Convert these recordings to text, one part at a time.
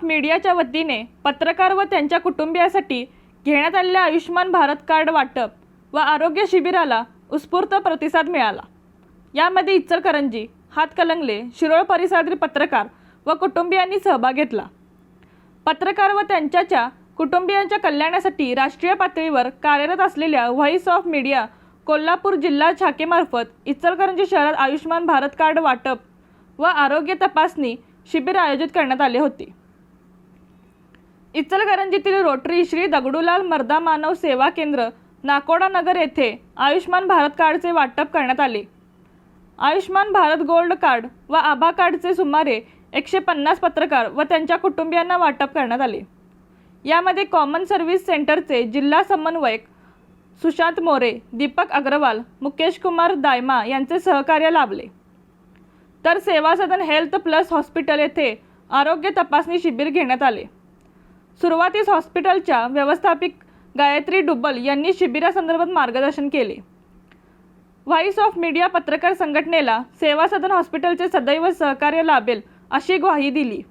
Of मीडियाच्या वतीने पत्रकार व त्यांच्या कुटुंबियांसाठी घेण्यात आलेल्या आयुष्मान भारत कार्ड वाटप व आरोग्य शिबिराला उत्स्फूर्त प्रतिसाद मिळाला। यामध्ये इचलकरंजी, हातकणंगले, शिरोळ परिसरातील पत्रकार व कुटुंबियांनी सहभाग घेतला। पत्रकार व त्यांच्या कुटुंबियांच्या कल्याणासाठी राष्ट्रीय पातळीवर कार्यरत असलेल्या व्हॉइस ऑफ मीडिया कोल्हापूर जिल्हा शाखेमार्फत इचलकरंजी शहरात आयुष्मान भारत कार्ड वाटप व आरोग्य तपासणी शिबिर आयोजित करण्यात आले होते। इचलकरंजीतील रोटरी श्री दगडूलाल मर्दा मानव सेवा केंद्र नाकोडा नगर येथे आयुष्मान भारत कार्डचे वाटप करण्यात आले। आयुष्मान भारत गोल्ड कार्ड व आभा कार्डचे सुमारे 150 पत्रकार व त्यांच्या कुटुंबियांना वाटप करण्यात आले। यामध्ये कॉमन सर्व्हिस सेंटरचे जिल्हा समन्वयक सुशांत मोरे, दीपक अग्रवाल, मुकेश कुमार दायमा यांचे सहकार्य लाभले। तर सेवा सदन हेल्थ प्लस हॉस्पिटल येथे आरोग्य तपासणी शिबिर घेण्यात आले। सुरुवातीस हॉस्पिटलच्या व्यवस्थापिक गायत्री डुब्बल यांनी शिबिरासंदर्भात मार्गदर्शन केले। व्हॉइस ऑफ मीडिया पत्रकार संघटनेला सेवा सदन हॉस्पिटलचे सदैव सहकार्य लाभेल अशी ग्वाही दिली।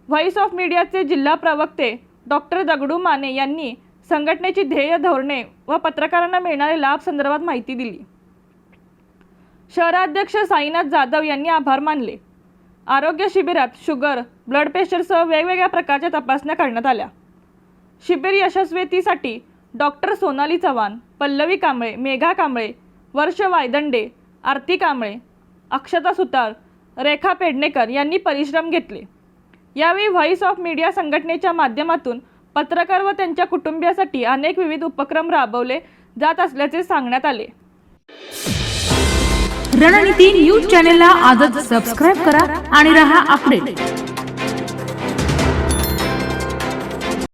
व्हॉइस ऑफ मीडियाचे जिल्हा प्रवक्ते डॉक्टर दगडू माने यांनी संघटनेची ध्येय धोरणे व पत्रकारांना मिळणारे लाभ संदर्भात माहिती दिली। शहराध्यक्ष साईनाथ जाधव यांनी आभार मानले। आरोग्य शिबिरात शुगर, ब्लड प्रेशरसह वेगवेगळ्या प्रकारच्या तपासण्या करण्यात आल्या। शिबिर यशस्वीतेसाठी डॉक्टर सोनाली चव्हाण, पल्लवी कांबळे, मेघा कांबळे, वर्ष वायदंडे, आरती कांबळे, अक्षता सुतार, रेखा पेडणेकर यांनी परिश्रम घेतले। यावेळी व्हॉइस ऑफ मीडिया संघटनेच्या माध्यमातून पत्रकार व त्यांच्या कुटुंबियांसाठी अनेक विविध उपक्रम राबवले जात असल्याचे सांगण्यात आले। रणनीती न्यूज चॅनेलला आजच सबस्क्राइब करा आणि रहा अपडेट।